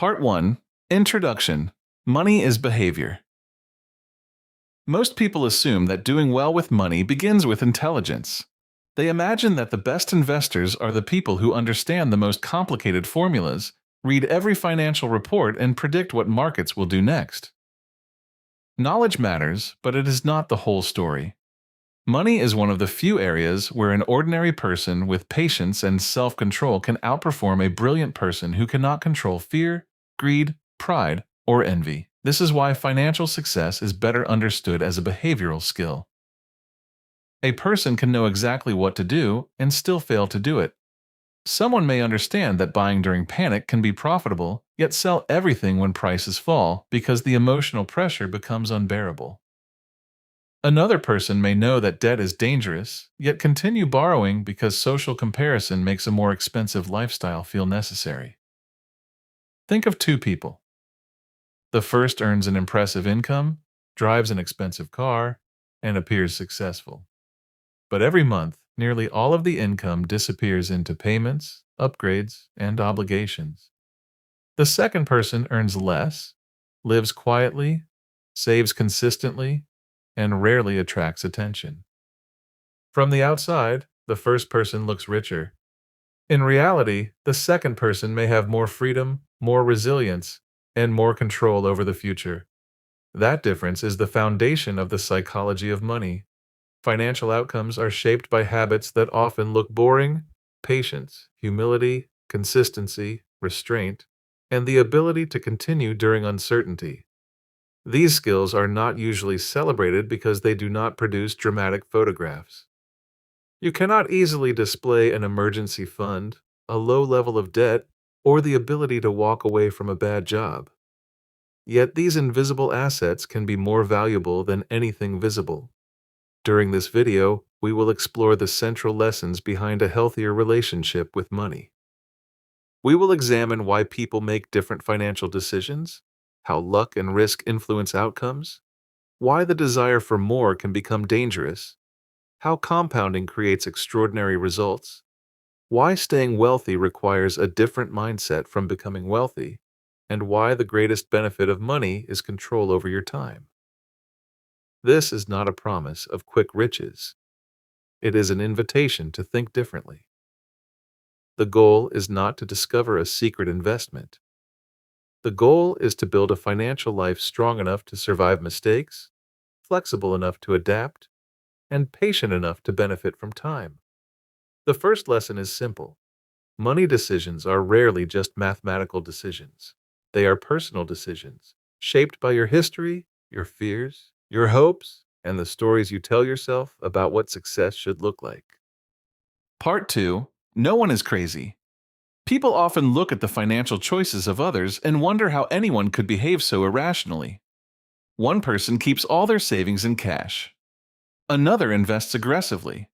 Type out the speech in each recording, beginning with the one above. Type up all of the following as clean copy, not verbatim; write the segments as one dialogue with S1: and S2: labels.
S1: Part 1. Introduction. Money is behavior. Most people assume that doing well with money begins with intelligence. They imagine that the best investors are the people who understand the most complicated formulas, read every financial report, and predict what markets will do next. Knowledge matters, but it is not the whole story. Money is one of the few areas where an ordinary person with patience and self-control can outperform a brilliant person who cannot control fear, greed, pride, or envy. This is why financial success is better understood as a behavioral skill. A person can know exactly what to do and still fail to do it. Someone may understand that buying during panic can be profitable, yet sell everything when prices fall because the emotional pressure becomes unbearable. Another person may know that debt is dangerous, yet continue borrowing because social comparison makes a more expensive lifestyle feel necessary. Think of two people. The first earns an impressive income, drives an expensive car, and appears successful. But every month, nearly all of the income disappears into payments, upgrades, and obligations. The second person earns less, lives quietly, saves consistently, and rarely attracts attention. From the outside, the first person looks richer. In reality, the second person may have more freedom, more resilience, and more control over the future. That difference is the foundation of the psychology of money. Financial outcomes are shaped by habits that often look boring: patience, humility, consistency, restraint, and the ability to continue during uncertainty. These skills are not usually celebrated because they do not produce dramatic photographs. You cannot easily display an emergency fund, a low level of debt, or the ability to walk away from a bad job. Yet these invisible assets can be more valuable than anything visible. During this video, we will explore the central lessons behind a healthier relationship with money. We will examine why people make different financial decisions, how luck and risk influence outcomes, why the desire for more can become dangerous, how compounding creates extraordinary results, why staying wealthy requires a different mindset from becoming wealthy, and why the greatest benefit of money is control over your time. This is not a promise of quick riches. It is an invitation to think differently. The goal is not to discover a secret investment. The goal is to build a financial life strong enough to survive mistakes, flexible enough to adapt, and patient enough to benefit from time. The first lesson is simple. Money decisions are rarely just mathematical decisions. They are personal decisions, shaped by your history, your fears, your hopes, and the stories you tell yourself about what success should look like. Part 2. No one is crazy. People often look at the financial choices of others and wonder how anyone could behave so irrationally. One person keeps all their savings in cash. Another invests aggressively.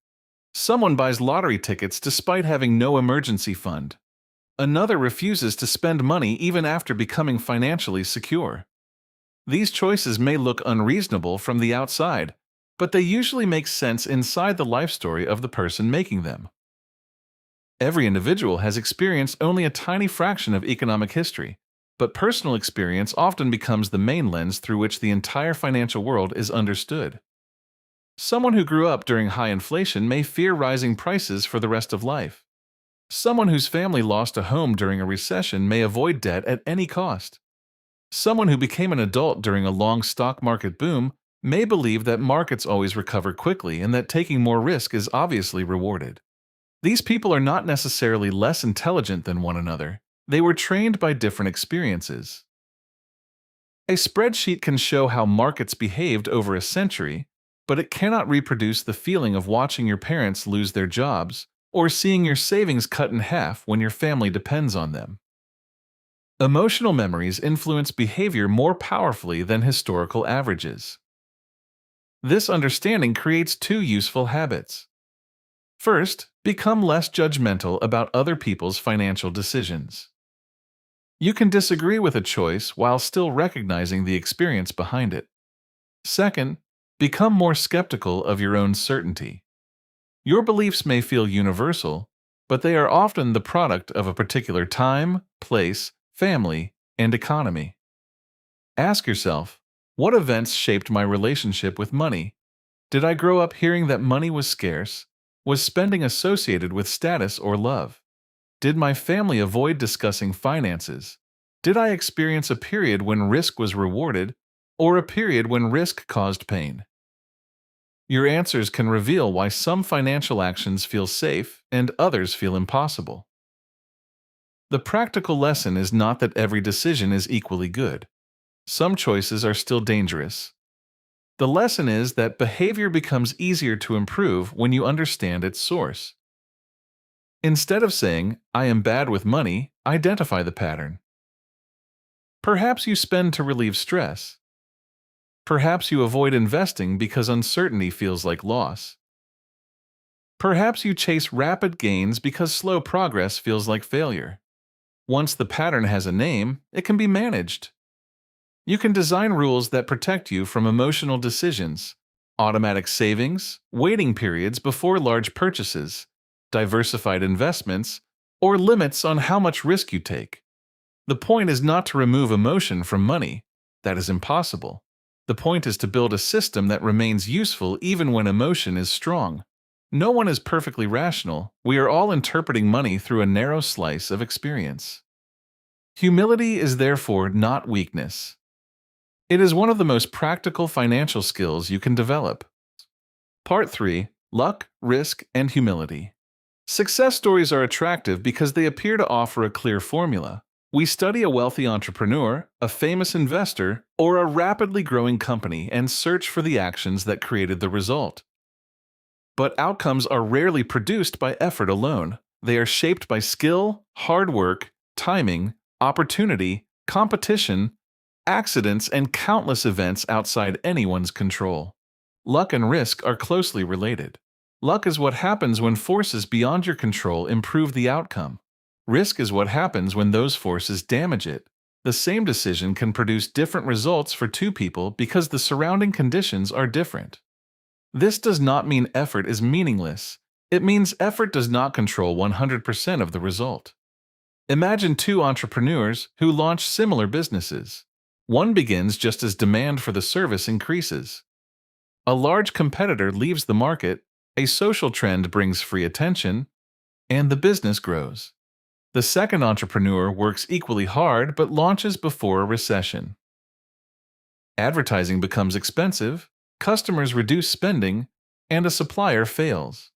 S1: Someone buys lottery tickets despite having no emergency fund. Another refuses to spend money even after becoming financially secure. These choices may look unreasonable from the outside, but they usually make sense inside the life story of the person making them. Every individual has experienced only a tiny fraction of economic history, but personal experience often becomes the main lens through which the entire financial world is understood. Someone who grew up during high inflation may fear rising prices for the rest of life. Someone whose family lost a home during a recession may avoid debt at any cost. Someone who became an adult during a long stock market boom may believe that markets always recover quickly and that taking more risk is obviously rewarded. These people are not necessarily less intelligent than one another. They were trained by different experiences. A spreadsheet can show how markets behaved over a century, but it cannot reproduce the feeling of watching your parents lose their jobs or seeing your savings cut in half when your family depends on them. Emotional memories influence behavior more powerfully than historical averages. This understanding creates two useful habits. First, become less judgmental about other people's financial decisions. You can disagree with a choice while still recognizing the experience behind it. Second, become more skeptical of your own certainty. Your beliefs may feel universal, but they are often the product of a particular time, place, family, and economy. Ask yourself, what events shaped my relationship with money? Did I grow up hearing that money was scarce? Was spending associated with status or love? Did my family avoid discussing finances? Did I experience a period when risk was rewarded, or a period when risk caused pain? Your answers can reveal why some financial actions feel safe and others feel impossible. The practical lesson is not that every decision is equally good. Some choices are still dangerous. The lesson is that behavior becomes easier to improve when you understand its source. Instead of saying, "I am bad with money," identify the pattern. Perhaps you spend to relieve stress. Perhaps you avoid investing because uncertainty feels like loss. Perhaps you chase rapid gains because slow progress feels like failure. Once the pattern has a name, it can be managed. You can design rules that protect you from emotional decisions, automatic savings, waiting periods before large purchases, diversified investments, or limits on how much risk you take. The point is not to remove emotion from money. That is impossible. The point is to build a system that remains useful even when emotion is strong. No one is perfectly rational. We are all interpreting money through a narrow slice of experience. Humility is therefore not weakness. It is one of the most practical financial skills you can develop. Part 3. Luck, Risk, and Humility. Success stories are attractive because they appear to offer a clear formula. We study a wealthy entrepreneur, a famous investor, or a rapidly growing company and search for the actions that created the result. But outcomes are rarely produced by effort alone. They are shaped by skill, hard work, timing, opportunity, competition, accidents, and countless events outside anyone's control. Luck and risk are closely related. Luck is what happens when forces beyond your control improve the outcome. Risk is what happens when those forces damage it. The same decision can produce different results for two people because the surrounding conditions are different. This does not mean effort is meaningless. It means effort does not control 100% of the result. Imagine two entrepreneurs who launch similar businesses. One begins just as demand for the service increases. A large competitor leaves the market, a social trend brings free attention, and the business grows. The second entrepreneur works equally hard but launches before a recession. Advertising becomes expensive, customers reduce spending, and a supplier fails.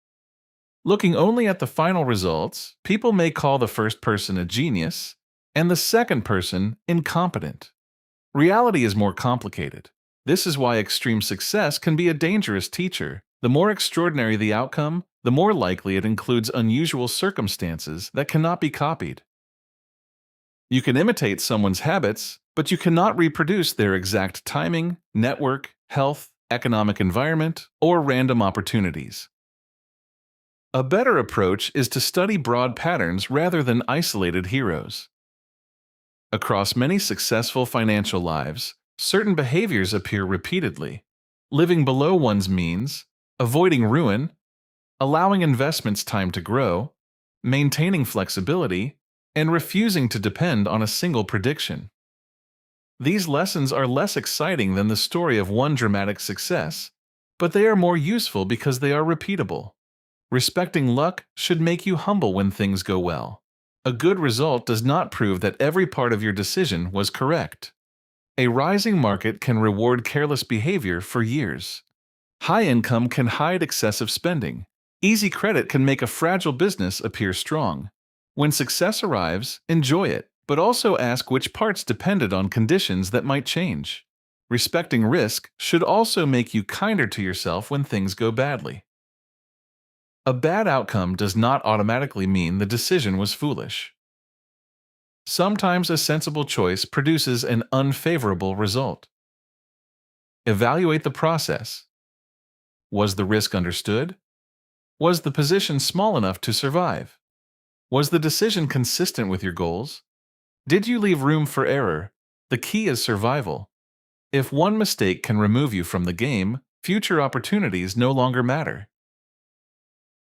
S1: Looking only at the final results, people may call the first person a genius and the second person incompetent. Reality is more complicated. This is why extreme success can be a dangerous teacher. The more extraordinary the outcome, the more likely it includes unusual circumstances that cannot be copied. You can imitate someone's habits, but you cannot reproduce their exact timing, network, health, economic environment, or random opportunities. A better approach is to study broad patterns rather than isolated heroes. Across many successful financial lives, certain behaviors appear repeatedly. Living below one's means, avoiding ruin, allowing investments time to grow, maintaining flexibility, and refusing to depend on a single prediction. These lessons are less exciting than the story of one dramatic success, but they are more useful because they are repeatable. Respecting luck should make you humble when things go well. A good result does not prove that every part of your decision was correct. A rising market can reward careless behavior for years. High income can hide excessive spending. Easy credit can make a fragile business appear strong. When success arrives, enjoy it, but also ask which parts depended on conditions that might change. Respecting risk should also make you kinder to yourself when things go badly. A bad outcome does not automatically mean the decision was foolish. Sometimes a sensible choice produces an unfavorable result. Evaluate the process. Was the risk understood? Was the position small enough to survive? Was the decision consistent with your goals? Did you leave room for error? The key is survival. If one mistake can remove you from the game, future opportunities no longer matter.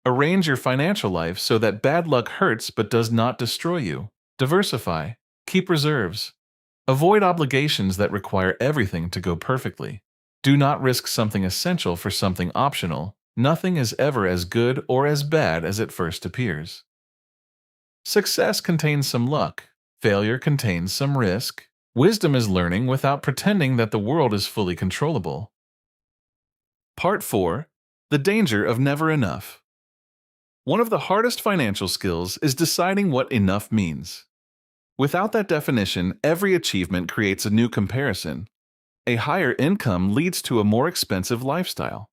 S1: Arrange your financial life so that bad luck hurts but does not destroy you. Diversify. Keep reserves. Avoid obligations that require everything to go perfectly. Do not risk something essential for something optional. Nothing is ever as good or as bad as it first appears. Success contains some luck. Failure contains some risk. Wisdom is learning without pretending that the world is fully controllable. Part 4. The danger of never enough. One of the hardest financial skills is deciding what enough means. Without that definition, every achievement creates a new comparison. A higher income leads to a more expensive lifestyle.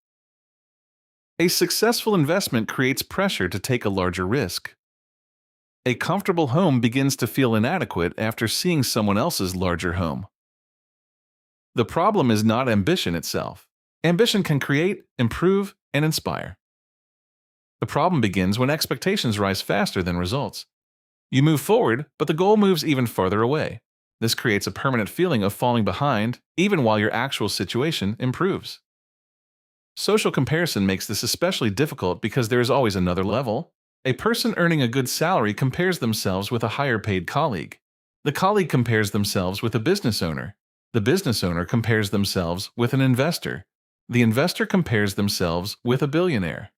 S1: A successful investment creates pressure to take a larger risk. A comfortable home begins to feel inadequate after seeing someone else's larger home. The problem is not ambition itself. Ambition can create, improve, and inspire. The problem begins when expectations rise faster than results. You move forward, but the goal moves even farther away. This creates a permanent feeling of falling behind, even while your actual situation improves. Social comparison makes this especially difficult because there is always another level. A person earning a good salary compares themselves with a higher paid colleague. The colleague compares themselves with a business owner. The business owner compares themselves with an investor. The investor compares themselves with a billionaire.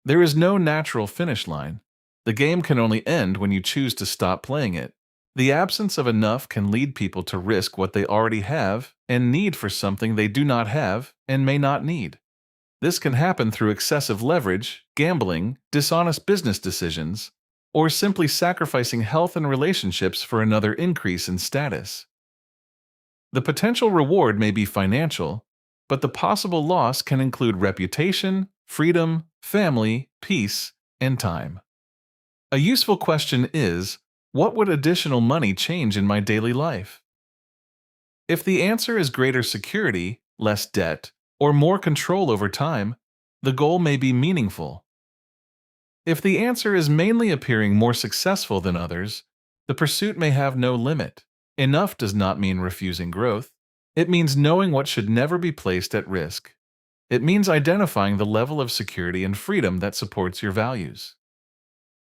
S1: There is no natural finish line. The game can only end when you choose to stop playing it. The absence of enough can lead people to risk what they already have and need for something they do not have and may not need. This can happen through excessive leverage, gambling, dishonest business decisions, or simply sacrificing health and relationships for another increase in status. The potential reward may be financial, but the possible loss can include reputation, freedom, family, peace, and time. A useful question is, what would additional money change in my daily life? If the answer is greater security, less debt, or more control over time, the goal may be meaningful. If the answer is mainly appearing more successful than others, the pursuit may have no limit. Enough does not mean refusing growth. It means knowing what should never be placed at risk. It means identifying the level of security and freedom that supports your values.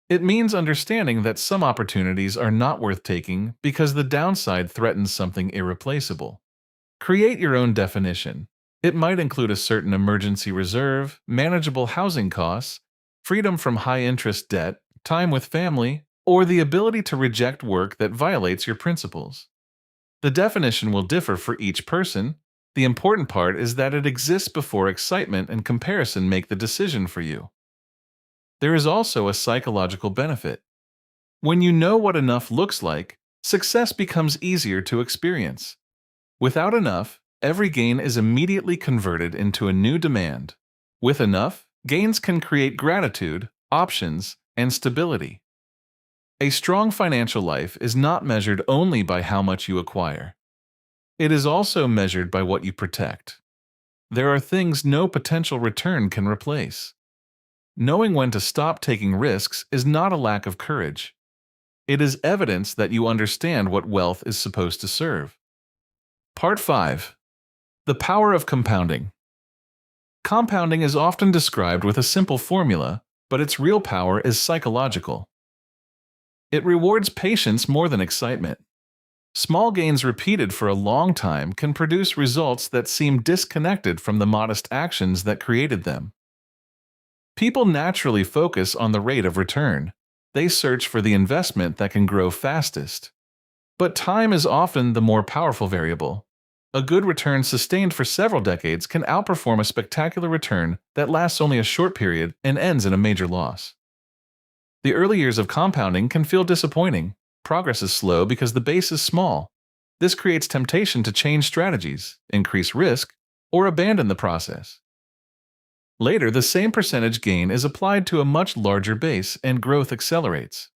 S1: It means understanding that some opportunities are not worth taking because the downside threatens something irreplaceable. Create your own definition. It might include a certain emergency reserve, manageable housing costs, freedom from high-interest debt, time with family, or the ability to reject work that violates your principles. The definition will differ for each person. The important part is that it exists before excitement and comparison make the decision for you. There is also a psychological benefit. When you know what enough looks like, success becomes easier to experience. Without enough, every gain is immediately converted into a new demand. With enough, gains can create gratitude, options, and stability. A strong financial life is not measured only by how much you acquire. It is also measured by what you protect. There are things no potential return can replace. Knowing when to stop taking risks is not a lack of courage. It is evidence that you understand what wealth is supposed to serve. Part 5. The power of compounding. Compounding is often described with a simple formula, but its real power is psychological. It rewards patience more than excitement. Small gains repeated for a long time can produce results that seem disconnected from the modest actions that created them. People naturally focus on the rate of return. They search for the investment that can grow fastest. But time is often the more powerful variable. A good return sustained for several decades can outperform a spectacular return that lasts only a short period and ends in a major loss. The early years of compounding can feel disappointing. Progress is slow because the base is small. This creates temptation to change strategies, increase risk, or abandon the process. Later, the same percentage gain is applied to a much larger base and growth accelerates.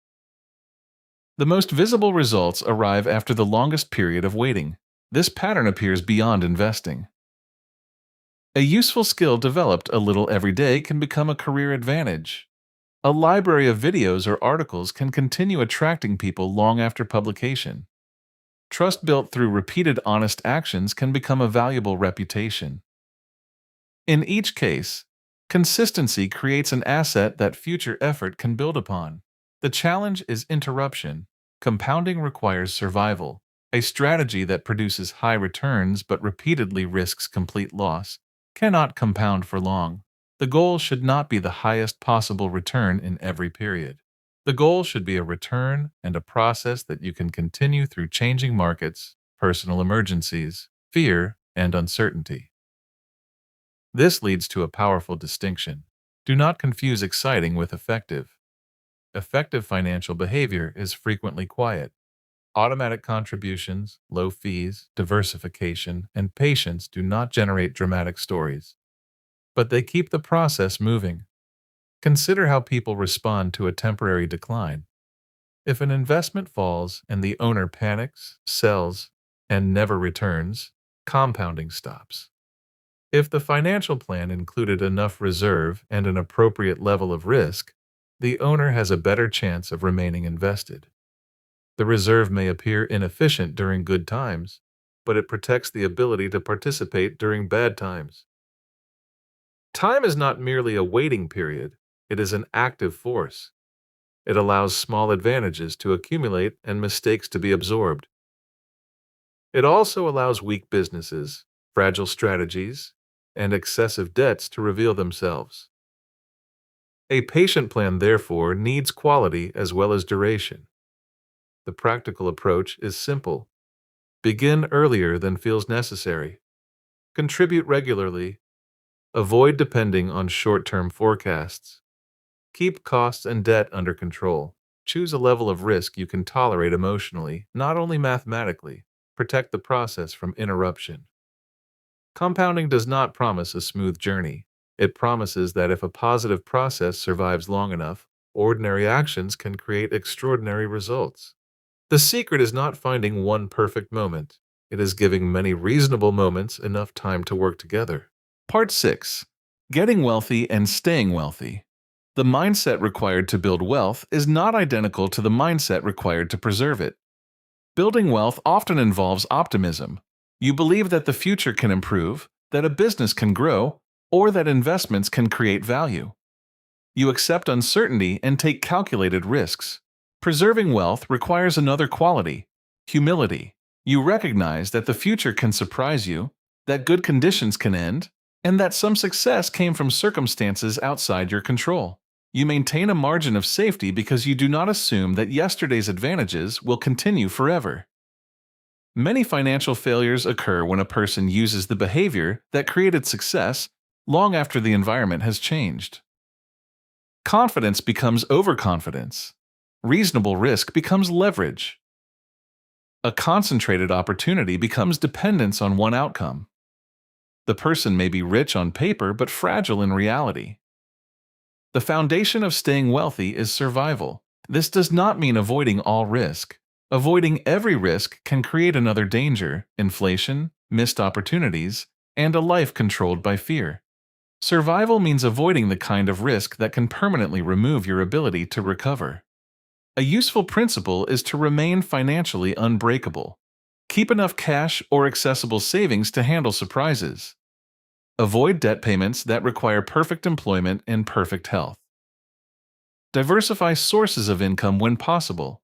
S1: The most visible results arrive after the longest period of waiting. This pattern appears beyond investing. A useful skill developed a little every day can become a career advantage. A library of videos or articles can continue attracting people long after publication. Trust built through repeated honest actions can become a valuable reputation. In each case, consistency creates an asset that future effort can build upon. The challenge is interruption. Compounding requires survival. A strategy that produces high returns but repeatedly risks complete loss cannot compound for long. The goal should not be the highest possible return in every period. The goal should be a return and a process that you can continue through changing markets, personal emergencies, fear, and uncertainty. This leads to a powerful distinction. Do not confuse exciting with effective. Effective financial behavior is frequently quiet. Automatic contributions, low fees, diversification, and patience do not generate dramatic stories, but they keep the process moving. Consider how people respond to a temporary decline. If an investment falls and the owner panics, sells, and never returns, compounding stops. If the financial plan included enough reserve and an appropriate level of risk, the owner has a better chance of remaining invested. The reserve may appear inefficient during good times, but it protects the ability to participate during bad times. Time is not merely a waiting period, it is an active force. It allows small advantages to accumulate and mistakes to be absorbed. It also allows weak businesses, fragile strategies, and excessive debts to reveal themselves. A patient plan, therefore, needs quality as well as duration. The practical approach is simple. Begin earlier than feels necessary. Contribute regularly. Avoid depending on short-term forecasts. Keep costs and debt under control. Choose a level of risk you can tolerate emotionally, not only mathematically. Protect the process from interruption. Compounding does not promise a smooth journey. It promises that if a positive process survives long enough, ordinary actions can create extraordinary results. The secret is not finding one perfect moment. It is giving many reasonable moments enough time to work together. Part 6. Getting wealthy and staying wealthy. The mindset required to build wealth is not identical to the mindset required to preserve it. Building wealth often involves optimism. You believe that the future can improve, that a business can grow, or that investments can create value. You accept uncertainty and take calculated risks. Preserving wealth requires another quality: humility. You recognize that the future can surprise you, that good conditions can end, and that some success came from circumstances outside your control. You maintain a margin of safety because you do not assume that yesterday's advantages will continue forever. Many financial failures occur when a person uses the behavior that created success long after the environment has changed. Confidence becomes overconfidence. Reasonable risk becomes leverage. A concentrated opportunity becomes dependence on one outcome. The person may be rich on paper but fragile in reality. The foundation of staying wealthy is survival. This does not mean avoiding all risk. Avoiding every risk can create another danger: inflation, missed opportunities, and a life controlled by fear. Survival means avoiding the kind of risk that can permanently remove your ability to recover. A useful principle is to remain financially unbreakable. Keep enough cash or accessible savings to handle surprises. Avoid debt payments that require perfect employment and perfect health. Diversify sources of income when possible.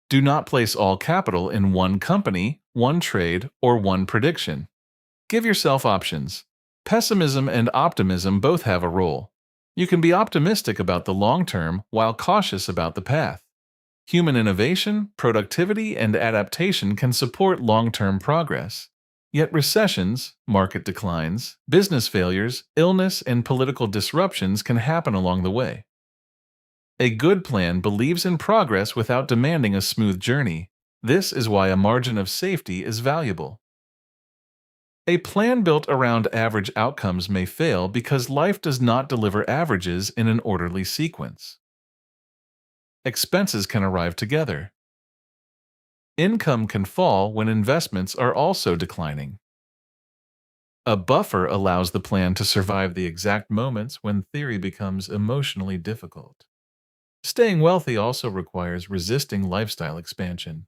S1: Do not place all capital in one company, one trade, or one prediction. Give yourself options. Pessimism and optimism both have a role. You can be optimistic about the long term while cautious about the path. Human innovation, productivity, and adaptation can support long-term progress. Yet recessions, market declines, business failures, illness, and political disruptions can happen along the way. A good plan believes in progress without demanding a smooth journey. This is why a margin of safety is valuable. A plan built around average outcomes may fail because life does not deliver averages in an orderly sequence. Expenses can arrive together. Income can fall when investments are also declining. A buffer allows the plan to survive the exact moments when theory becomes emotionally difficult. Staying wealthy also requires resisting lifestyle expansion.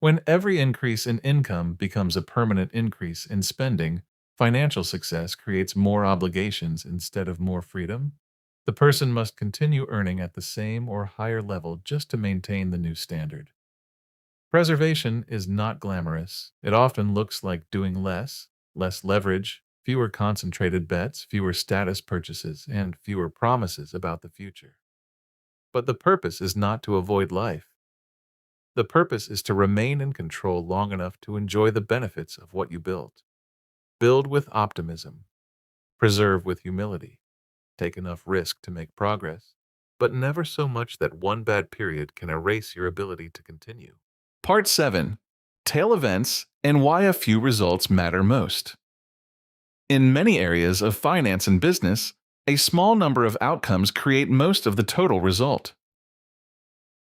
S1: When every increase in income becomes a permanent increase in spending, financial success creates more obligations instead of more freedom. The person must continue earning at the same or higher level just to maintain the new standard. Preservation is not glamorous. It often looks like doing less, less leverage, fewer concentrated bets, fewer status purchases, and fewer promises about the future. But the purpose is not to avoid life. The purpose is to remain in control long enough to enjoy the benefits of what you built. Build with optimism. Preserve with humility. Take enough risk to make progress, but never so much that one bad period can erase your ability to continue. Part 7. Tail Events and Why a Few Results Matter Most. In many areas of finance and business, a small number of outcomes create most of the total result.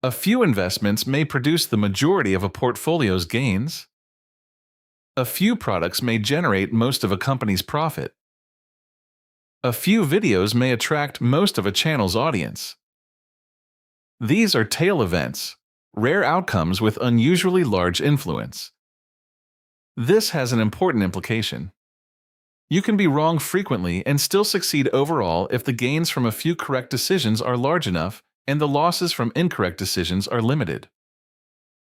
S1: A few investments may produce the majority of a portfolio's gains. A few products may generate most of a company's profit. A few videos may attract most of a channel's audience. These are tail events, rare outcomes with unusually large influence. This has an important implication. You can be wrong frequently and still succeed overall if the gains from a few correct decisions are large enough and the losses from incorrect decisions are limited.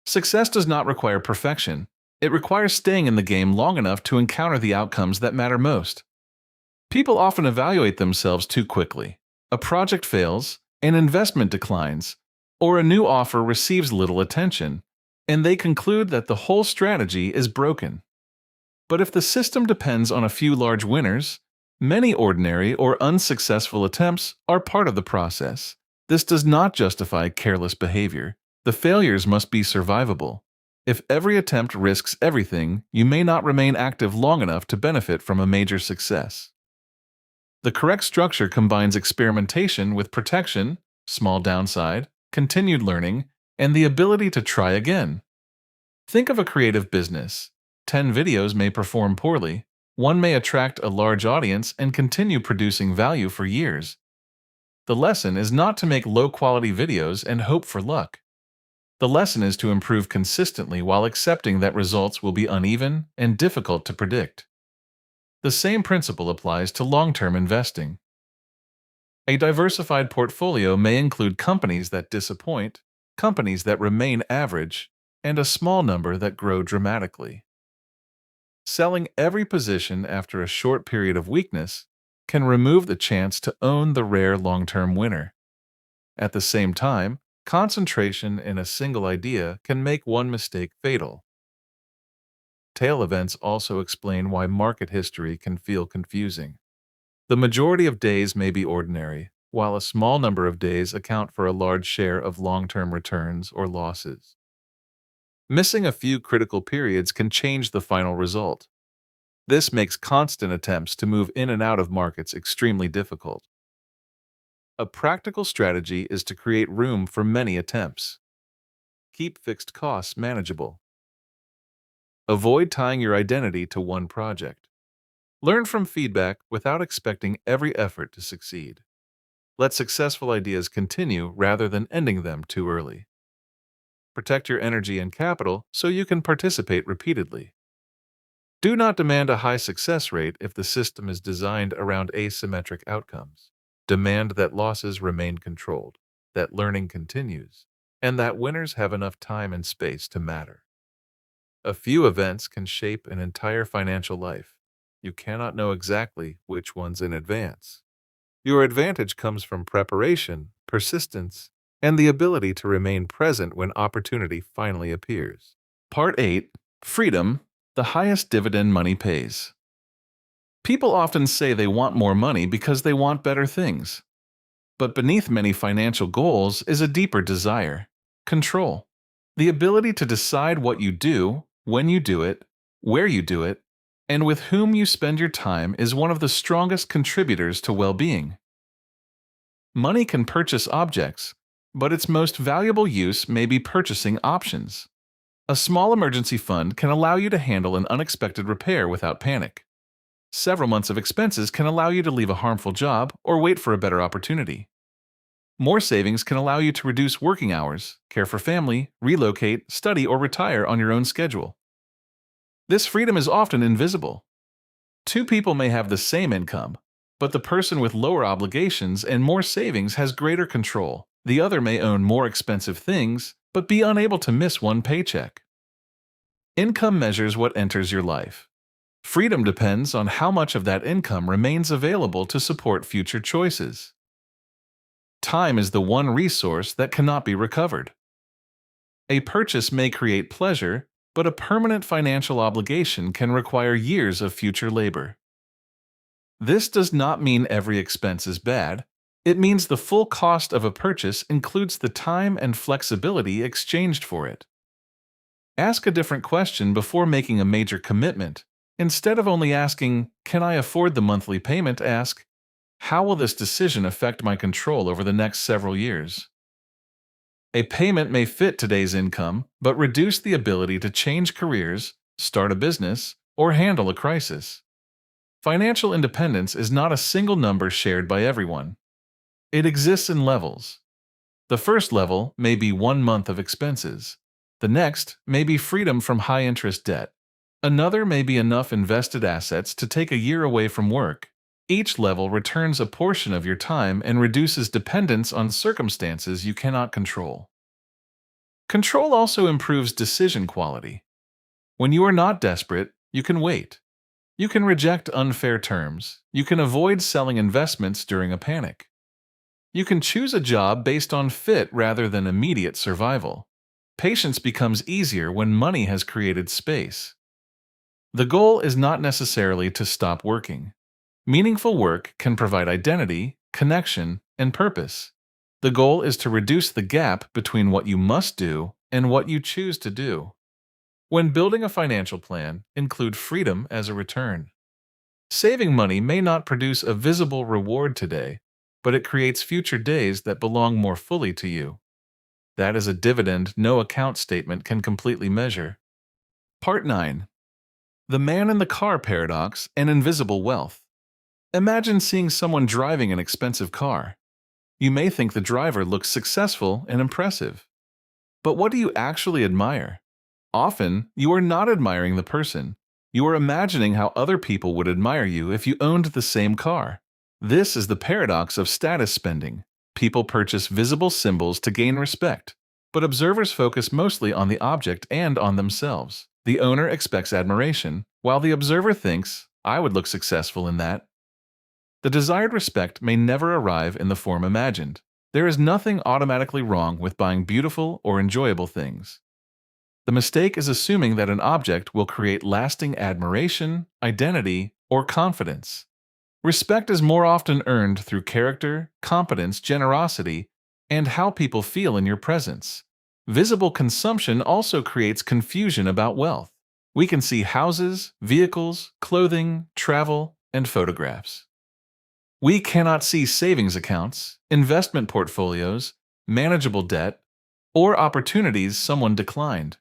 S1: Success does not require perfection. It requires staying in the game long enough to encounter the outcomes that matter most. People often evaluate themselves too quickly. A project fails, an investment declines, or a new offer receives little attention, and they conclude that the whole strategy is broken. But if the system depends on a few large winners, many ordinary or unsuccessful attempts are part of the process. This does not justify careless behavior. The failures must be survivable. If every attempt risks everything, you may not remain active long enough to benefit from a major success. The correct structure combines experimentation with protection, small downside, continued learning, and the ability to try again. Think of a creative business. 10 videos may perform poorly. One may attract a large audience and continue producing value for years. The lesson is not to make low-quality videos and hope for luck. The lesson is to improve consistently while accepting that results will be uneven and difficult to predict. The same principle applies to long-term investing. A diversified portfolio may include companies that disappoint, companies that remain average, and a small number that grow dramatically. Selling every position after a short period of weakness can remove the chance to own the rare long-term winner. At the same time, concentration in a single idea can make one mistake fatal. Tail events also explain why market history can feel confusing. The majority of days may be ordinary, while a small number of days account for a large share of long-term returns or losses. Missing a few critical periods can change the final result. This makes constant attempts to move in and out of markets extremely difficult. A practical strategy is to create room for many attempts. Keep fixed costs manageable. Avoid tying your identity to one project. Learn from feedback without expecting every effort to succeed. Let successful ideas continue rather than ending them too early. Protect your energy and capital so you can participate repeatedly. Do not demand a high success rate if the system is designed around asymmetric outcomes. Demand that losses remain controlled, that learning continues, and that winners have enough time and space to matter. A few events can shape an entire financial life. You cannot know exactly which ones in advance. Your advantage comes from preparation, persistence, and the ability to remain present when opportunity finally appears. Part 8. Freedom, the highest dividend money pays. People often say they want more money because they want better things. But beneath many financial goals is a deeper desire: control. The ability to decide what you do, when you do it, where you do it, and with whom you spend your time is one of the strongest contributors to well-being. Money can purchase objects, but its most valuable use may be purchasing options. A small emergency fund can allow you to handle an unexpected repair without panic. Several months of expenses can allow you to leave a harmful job or wait for a better opportunity. More savings can allow you to reduce working hours, care for family, relocate, study, or retire on your own schedule. This freedom is often invisible. Two people may have the same income, but the person with lower obligations and more savings has greater control. The other may own more expensive things, but be unable to miss one paycheck. Income measures what enters your life. Freedom depends on how much of that income remains available to support future choices. Time is the one resource that cannot be recovered. A purchase may create pleasure, but a permanent financial obligation can require years of future labor. This does not mean every expense is bad. It means the full cost of a purchase includes the time and flexibility exchanged for it. Ask a different question before making a major commitment. Instead of only asking, "Can I afford the monthly payment?" ask, "How will this decision affect my control over the next several years?" A payment may fit today's income, but reduce the ability to change careers, start a business, or handle a crisis. Financial independence is not a single number shared by everyone. It exists in levels. The first level may be 1 month of expenses. The next may be freedom from high-interest debt. Another may be enough invested assets to take a year away from work. Each level returns a portion of your time and reduces dependence on circumstances you cannot control. Control also improves decision quality. When you are not desperate, you can wait. You can reject unfair terms. You can avoid selling investments during a panic. You can choose a job based on fit rather than immediate survival. Patience becomes easier when money has created space. The goal is not necessarily to stop working. Meaningful work can provide identity, connection, and purpose. The goal is to reduce the gap between what you must do and what you choose to do. When building a financial plan, include freedom as a return. Saving money may not produce a visible reward today, but it creates future days that belong more fully to you. That is a dividend no account statement can completely measure. Part 9. The man in the car paradox and invisible wealth. Imagine seeing someone driving an expensive car. You may think the driver looks successful and impressive. But what do you actually admire? Often, you are not admiring the person. You are imagining how other people would admire you if you owned the same car. This is the paradox of status spending. People purchase visible symbols to gain respect, but observers focus mostly on the object and on themselves. The owner expects admiration, while the observer thinks, "I would look successful in that." The desired respect may never arrive in the form imagined. There is nothing automatically wrong with buying beautiful or enjoyable things. The mistake is assuming that an object will create lasting admiration, identity, or confidence. Respect is more often earned through character, competence, generosity, and how people feel in your presence. Visible consumption also creates confusion about wealth. We can see houses, vehicles, clothing, travel, and photographs. We cannot see savings accounts, investment portfolios, manageable debt, or opportunities someone declined.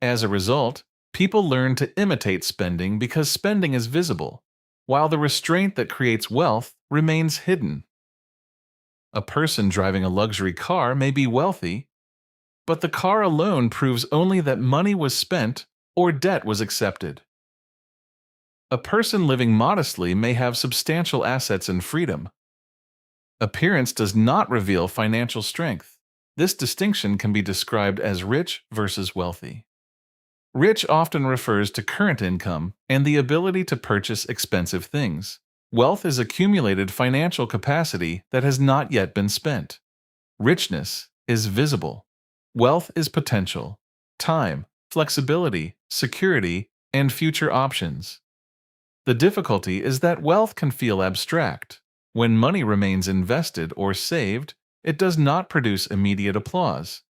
S1: As a result, people learn to imitate spending because spending is visible, while the restraint that creates wealth remains hidden. A person driving a luxury car may be wealthy, but the car alone proves only that money was spent or debt was accepted. A person living modestly may have substantial assets and freedom. Appearance does not reveal financial strength. This distinction can be described as rich versus wealthy. Rich often refers to current income and the ability to purchase expensive things. Wealth is accumulated financial capacity that has not yet been spent. Richness is visible. Wealth is potential, time, flexibility, security, and future options. The difficulty is that wealth can feel abstract. When money remains invested or saved, it does not produce immediate applause.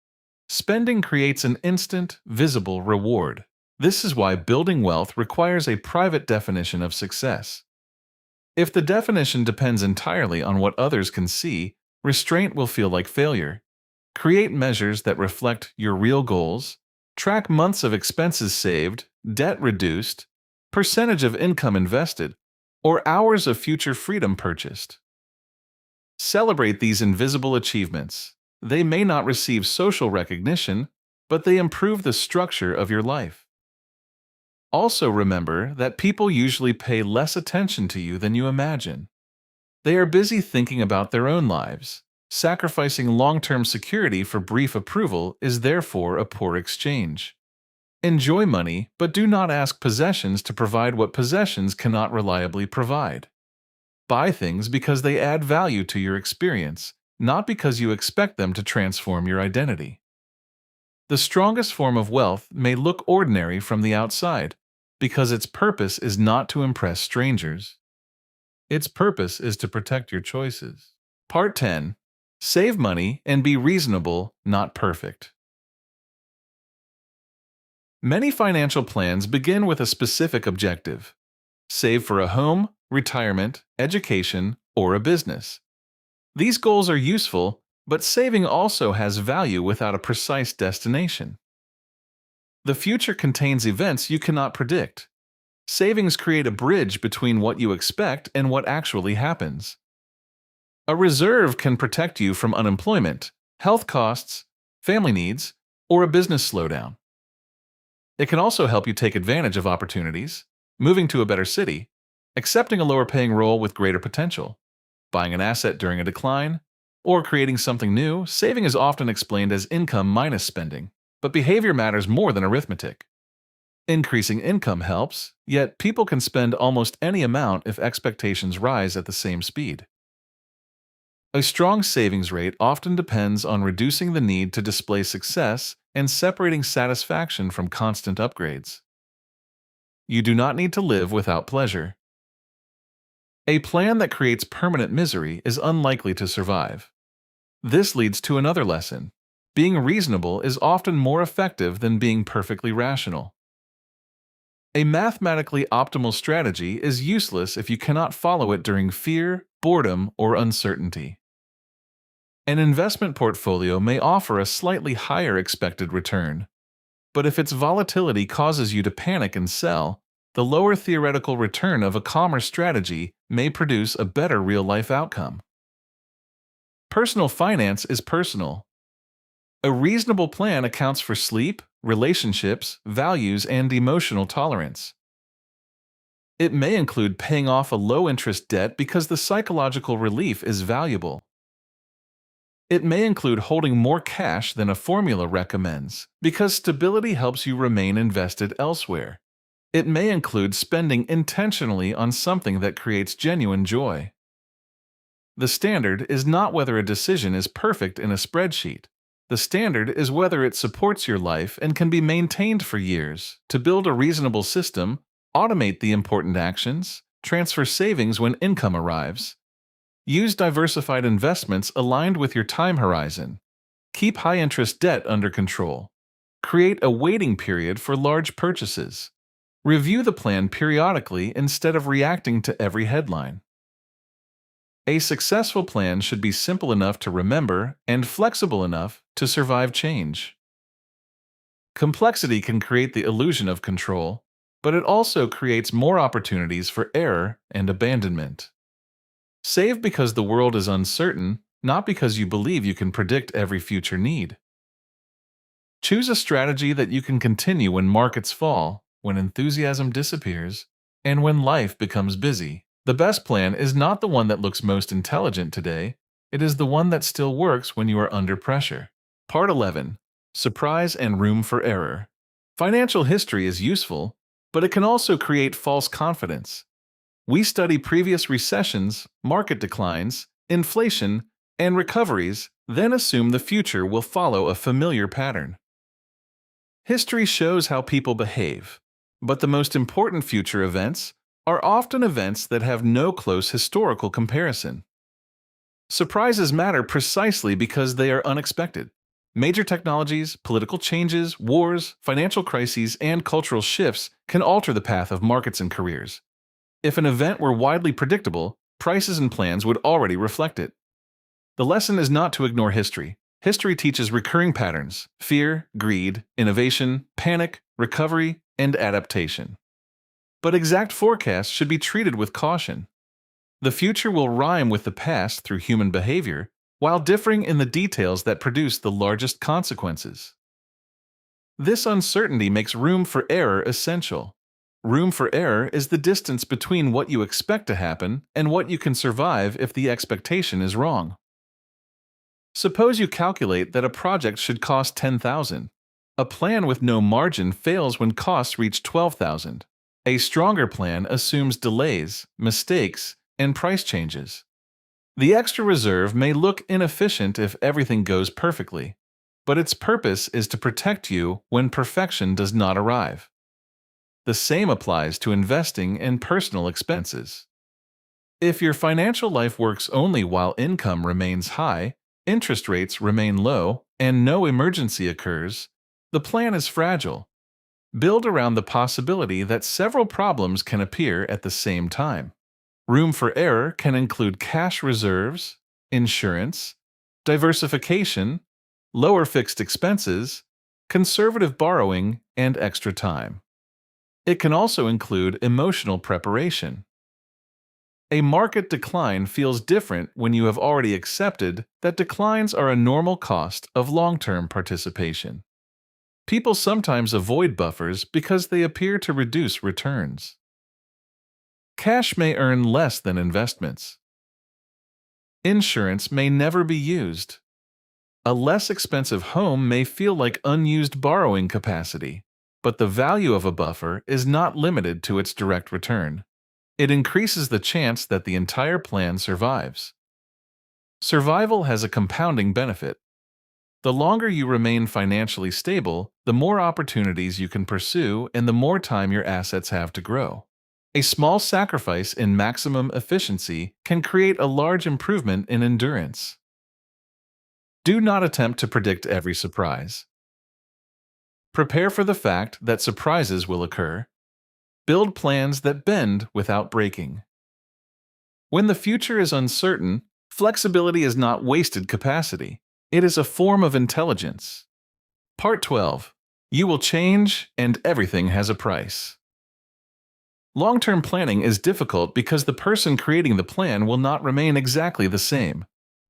S1: Spending creates an instant, visible reward. This is why building wealth requires a private definition of success. If the definition depends entirely on what others can see, restraint will feel like failure. Create measures that reflect your real goals. Track months of expenses saved, debt reduced, percentage of income invested, or hours of future freedom purchased. Celebrate these invisible achievements. They may not receive social recognition, but they improve the structure of your life. Also remember that people usually pay less attention to you than you imagine. They are busy thinking about their own lives. Sacrificing long-term security for brief approval is therefore a poor exchange. Enjoy money, but do not ask possessions to provide what possessions cannot reliably provide. Buy things because they add value to your experience, not because you expect them to transform your identity. The strongest form of wealth may look ordinary from the outside, because its purpose is not to impress strangers. Its purpose is to protect your choices. Part 10. Save money and be reasonable, not perfect. Many financial plans begin with a specific objective. Save for a home, retirement, education, or a business. These goals are useful, but saving also has value without a precise destination. The future contains events you cannot predict. Savings create a bridge between what you expect and what actually happens. A reserve can protect you from unemployment, health costs, family needs, or a business slowdown. It can also help you take advantage of opportunities, moving to a better city, accepting a lower-paying role with greater potential, buying an asset during a decline, or creating something new. Saving is often explained as income minus spending, but behavior matters more than arithmetic. Increasing income helps, yet people can spend almost any amount if expectations rise at the same speed. A strong savings rate often depends on reducing the need to display success and separating satisfaction from constant upgrades. You do not need to live without pleasure. A plan that creates permanent misery is unlikely to survive. This leads to another lesson. Being reasonable is often more effective than being perfectly rational. A mathematically optimal strategy is useless if you cannot follow it during fear, boredom, or uncertainty. An investment portfolio may offer a slightly higher expected return, but if its volatility causes you to panic and sell, the lower theoretical return of a calmer strategy may produce a better real-life outcome. Personal finance is personal. A reasonable plan accounts for sleep, relationships, values, and emotional tolerance. It may include paying off a low-interest debt because the psychological relief is valuable. It may include holding more cash than a formula recommends, because stability helps you remain invested elsewhere. It may include spending intentionally on something that creates genuine joy. The standard is not whether a decision is perfect in a spreadsheet. The standard is whether it supports your life and can be maintained for years. To build a reasonable system, automate the important actions, transfer savings when income arrives. Use diversified investments aligned with your time horizon. Keep high-interest debt under control. Create a waiting period for large purchases. Review the plan periodically instead of reacting to every headline. A successful plan should be simple enough to remember and flexible enough to survive change. Complexity can create the illusion of control, but it also creates more opportunities for error and abandonment. Save because the world is uncertain, not because you believe you can predict every future need. Choose a strategy that you can continue when markets fall, when enthusiasm disappears, and when life becomes busy. The best plan is not the one that looks most intelligent today, it is the one that still works when you are under pressure. Part 11. Surprise and room for error. Financial history is useful, but it can also create false confidence. We study previous recessions, market declines, inflation, and recoveries, then assume the future will follow a familiar pattern. History shows how people behave, but the most important future events are often events that have no close historical comparison. Surprises matter precisely because they are unexpected. Major technologies, political changes, wars, financial crises, and cultural shifts can alter the path of markets and careers. If an event were widely predictable, prices and plans would already reflect it. The lesson is not to ignore history. History teaches recurring patterns: fear, greed, innovation, panic, recovery, and adaptation. But exact forecasts should be treated with caution. The future will rhyme with the past through human behavior, while differing in the details that produce the largest consequences. This uncertainty makes room for error essential. Room for error is the distance between what you expect to happen and what you can survive if the expectation is wrong. Suppose you calculate that a project should cost $10,000. A plan with no margin fails when costs reach $12,000. A stronger plan assumes delays, mistakes, and price changes. The extra reserve may look inefficient if everything goes perfectly, but its purpose is to protect you when perfection does not arrive. The same applies to investing and personal expenses. If your financial life works only while income remains high, interest rates remain low, and no emergency occurs, the plan is fragile. Build around the possibility that several problems can appear at the same time. Room for error can include cash reserves, insurance, diversification, lower fixed expenses, conservative borrowing, and extra time. It can also include emotional preparation. A market decline feels different when you have already accepted that declines are a normal cost of long-term participation. People sometimes avoid buffers because they appear to reduce returns. Cash may earn less than investments. Insurance may never be used. A less expensive home may feel like unused borrowing capacity, but the value of a buffer is not limited to its direct return. It increases the chance that the entire plan survives. Survival has a compounding benefit. The longer you remain financially stable, the more opportunities you can pursue and the more time your assets have to grow. A small sacrifice in maximum efficiency can create a large improvement in endurance. Do not attempt to predict every surprise. Prepare for the fact that surprises will occur. Build plans that bend without breaking. When the future is uncertain, flexibility is not wasted capacity. It is a form of intelligence. Part 12. You will change, and everything has a price. Long-term planning is difficult because the person creating the plan will not remain exactly the same.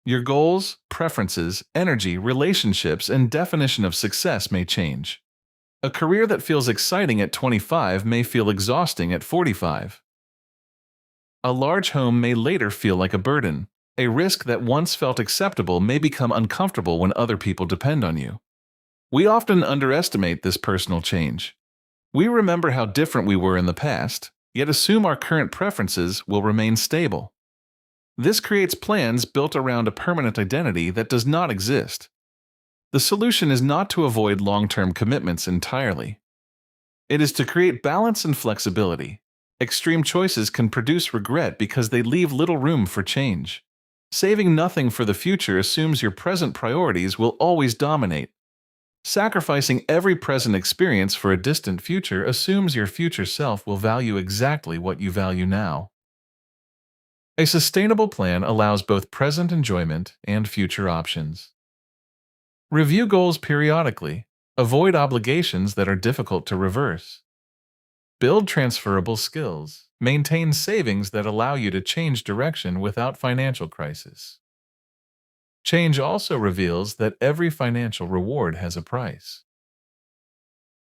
S1: Your goals, preferences, energy, relationships, and definition of success may change. A career that feels exciting at 25 may feel exhausting at 45. A large home may later feel like a burden. A risk that once felt acceptable may become uncomfortable when other people depend on you. We often underestimate this personal change. We remember how different we were in the past, yet assume our current preferences will remain stable. This creates plans built around a permanent identity that does not exist. The solution is not to avoid long-term commitments entirely. It is to create balance and flexibility. Extreme choices can produce regret because they leave little room for change. Saving nothing for the future assumes your present priorities will always dominate. Sacrificing every present experience for a distant future assumes your future self will value exactly what you value now. A sustainable plan allows both present enjoyment and future options. Review goals periodically. Avoid obligations that are difficult to reverse. Build transferable skills. Maintain savings that allow you to change direction without financial crisis. Change also reveals that every financial reward has a price.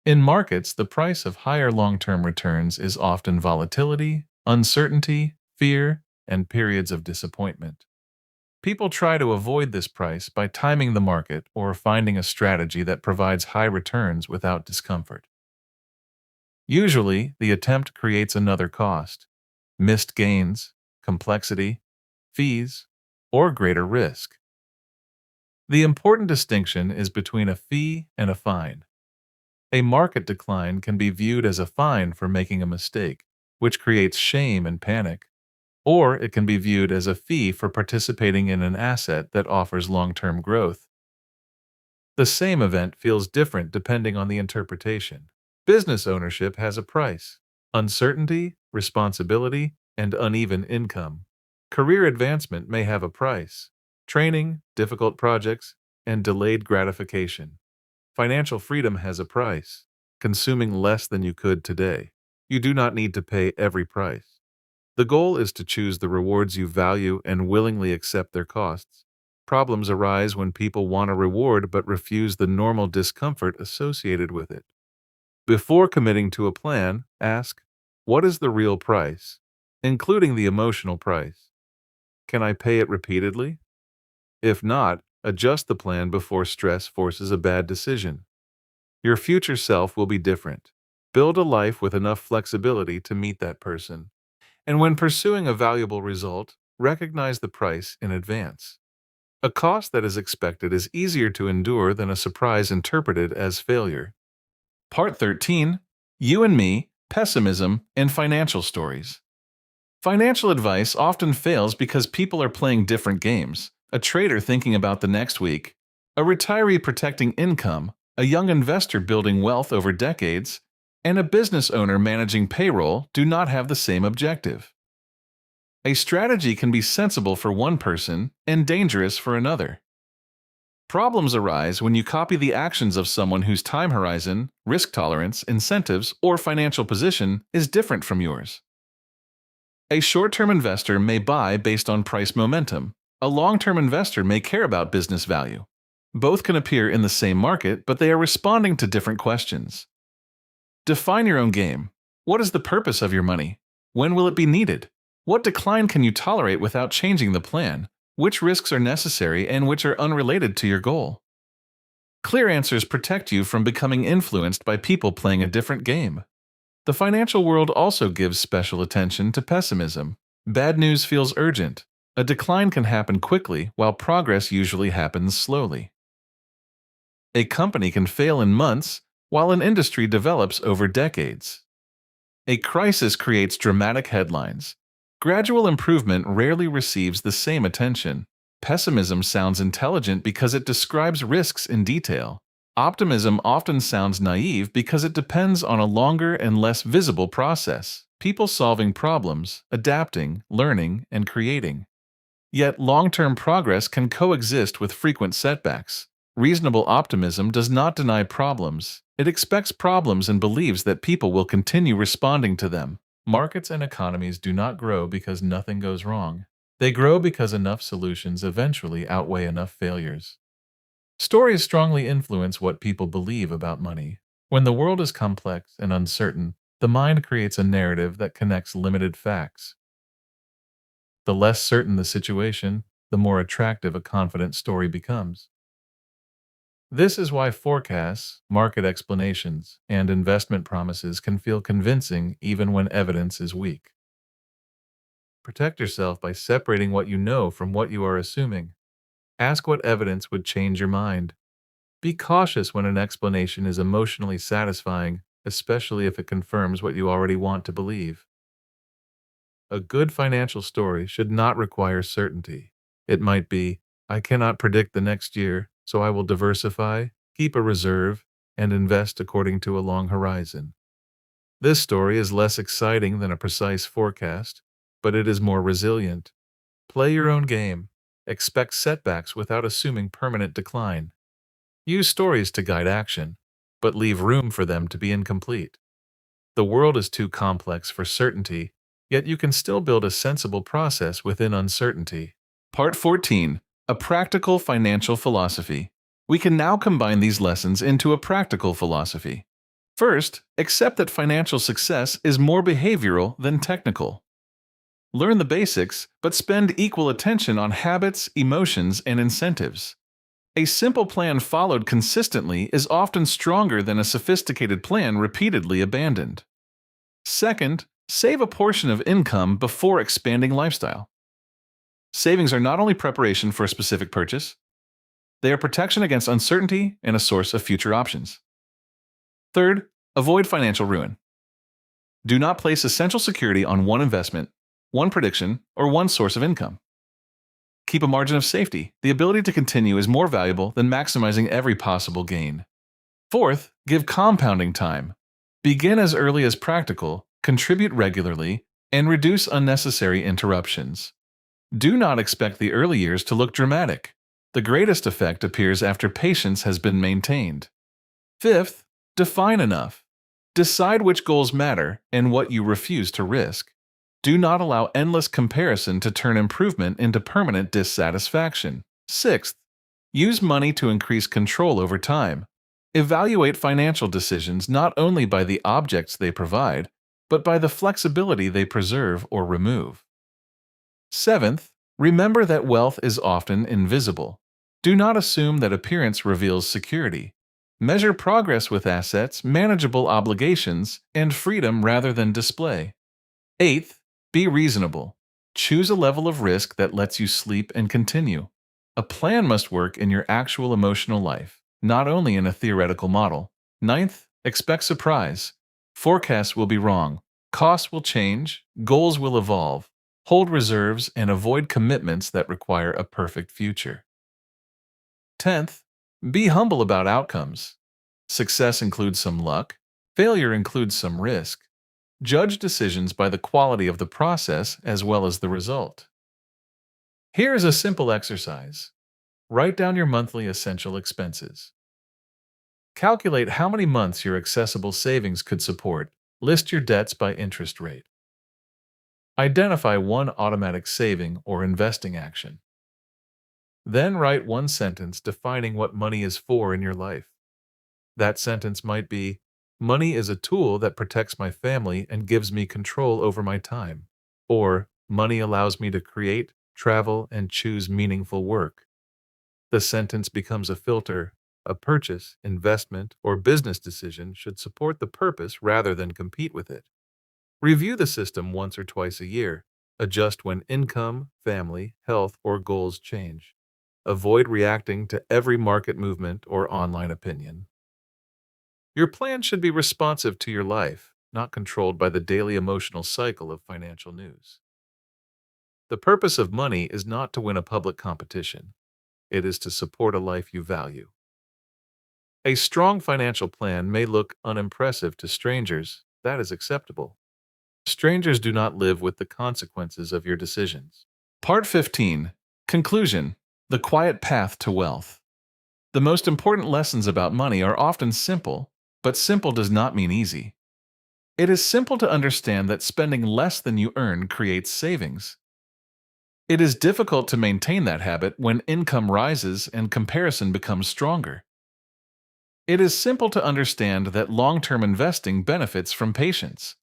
S1: In markets, the price of higher long-term returns is often volatility, uncertainty, fear, and periods of disappointment. People try to avoid this price by timing the market or finding a strategy that provides high returns without discomfort. Usually, the attempt creates another cost: missed gains, complexity, fees, or greater risk. The important distinction is between a fee and a fine. A market decline can be viewed as a fine for making a mistake, which creates shame and panic, or it can be viewed as a fee for participating in an asset that offers long-term growth. The same event feels different depending on the interpretation. Business ownership has a price: uncertainty, responsibility, and uneven income. Career advancement may have a price: training, difficult projects, and delayed gratification. Financial freedom has a price: consuming less than you could today. You do not need to pay every price. The goal is to choose the rewards you value and willingly accept their costs. Problems arise when people want a reward but refuse the normal discomfort associated with it. Before committing to a plan, ask, what is the real price, including the emotional price? Can I pay it repeatedly? If not, Adjust the plan before stress forces a bad decision. Your future self will be different. Build a life with enough flexibility to meet that person. And when pursuing a valuable result, recognize the price in advance. A cost that is expected is easier to endure than a surprise interpreted as failure. Part 13. You and Me, Pessimism, and Financial Stories. Financial advice often fails because people are playing different games. A trader thinking about the next week, a retiree protecting income, a young investor building wealth over decades, and a business owner managing payroll do not have the same objective. A strategy can be sensible for one person and dangerous for another. Problems arise when you copy the actions of someone whose time horizon, risk tolerance, incentives, or financial position is different from yours. A short-term investor may buy based on price momentum. A long-term investor may care about business value. Both can appear in the same market, but they are responding to different questions. Define your own game. What is the purpose of your money? When will it be needed? What decline can you tolerate without changing the plan? Which risks are necessary and which are unrelated to your goal? Clear answers protect you from becoming influenced by people playing a different game. The financial world also gives special attention to pessimism. Bad news feels urgent. A decline can happen quickly, while progress usually happens slowly. A company can fail in months, while an industry develops over decades. A crisis creates dramatic headlines. Gradual improvement rarely receives the same attention. Pessimism sounds intelligent because it describes risks in detail. Optimism often sounds naive because it depends on a longer and less visible process. People solving problems, adapting, learning, and creating. Yet long-term progress can coexist with frequent setbacks. Reasonable optimism does not deny problems. It expects problems and believes that people will continue responding to them. Markets and economies do not grow because nothing goes wrong. They grow because enough solutions eventually outweigh enough failures. Stories strongly influence what people believe about money. When the world is complex and uncertain, the mind creates a narrative that connects limited facts. The less certain the situation, the more attractive a confident story becomes. This is why forecasts, market explanations, and investment promises can feel convincing even when evidence is weak. Protect yourself by separating what you know from what you are assuming. Ask what evidence would change your mind. Be cautious when an explanation is emotionally satisfying, especially if it confirms what you already want to believe. A good financial story should not require certainty. It might be, I cannot predict the next year, so I will diversify, keep a reserve, and invest according to a long horizon. This story is less exciting than a precise forecast, but it is more resilient. Play your own game. Expect setbacks without assuming permanent decline. Use stories to guide action, but leave room for them to be incomplete. The world is too complex for certainty, yet you can still build a sensible process within uncertainty. Part 14. A Practical Financial Philosophy. We can now combine these lessons into a practical philosophy. First, accept that financial success is more behavioral than technical. Learn the basics, but spend equal attention on habits, emotions, and incentives. A simple plan followed consistently is often stronger than a sophisticated plan repeatedly abandoned. Second, save a portion of income before expanding lifestyle. Savings are not only preparation for a specific purchase, they are protection against uncertainty and a source of future options. Third, avoid financial ruin. Do not place essential security on one investment, one prediction, or one source of income. Keep a margin of safety. The ability to continue is more valuable than maximizing every possible gain. Fourth, give compounding time. Begin as early as practical, contribute regularly, and reduce unnecessary interruptions. Do not expect the early years to look dramatic. The greatest effect appears after patience has been maintained. Fifth, define enough. Decide which goals matter and what you refuse to risk. Do not allow endless comparison to turn improvement into permanent dissatisfaction. Sixth, use money to increase control over time. Evaluate financial decisions not only by the objects they provide, but by the flexibility they preserve or remove. Seventh, remember that wealth is often invisible. Do not assume that appearance reveals security. Measure progress with assets, manageable obligations, and freedom rather than display. Eighth, be reasonable. Choose a level of risk that lets you sleep and continue. A plan must work in your actual emotional life, not only in a theoretical model. Ninth, expect surprise. Forecasts will be wrong. Costs will change. Goals will evolve. Hold reserves and avoid commitments that require a perfect future. 10th, be humble about outcomes. Success includes some luck. Failure includes some risk. Judge decisions by the quality of the process as well as the result. Here is a simple exercise. Write down your monthly essential expenses. Calculate how many months your accessible savings could support. List your debts by interest rate. Identify one automatic saving or investing action. Then write one sentence defining what money is for in your life. That sentence might be, "Money is a tool that protects my family and gives me control over my time." Or, "Money allows me to create, travel, and choose meaningful work." The sentence becomes a filter. A purchase, investment, or business decision should support the purpose rather than compete with it. Review the system once or twice a year. Adjust when income, family, health, or goals change. Avoid reacting to every market movement or online opinion. Your plan should be responsive to your life, not controlled by the daily emotional cycle of financial news. The purpose of money is not to win a public competition. It is to support a life you value. A strong financial plan may look unimpressive to strangers. That is acceptable. Strangers do not live with the consequences of your decisions. Part 15. Conclusion. The quiet path to wealth. The most important lessons about money are often simple, but simple does not mean easy. It is simple to understand that spending less than you earn creates savings. It is difficult to maintain that habit when income rises and comparison becomes stronger. It is simple to understand that long-term investing benefits from patience.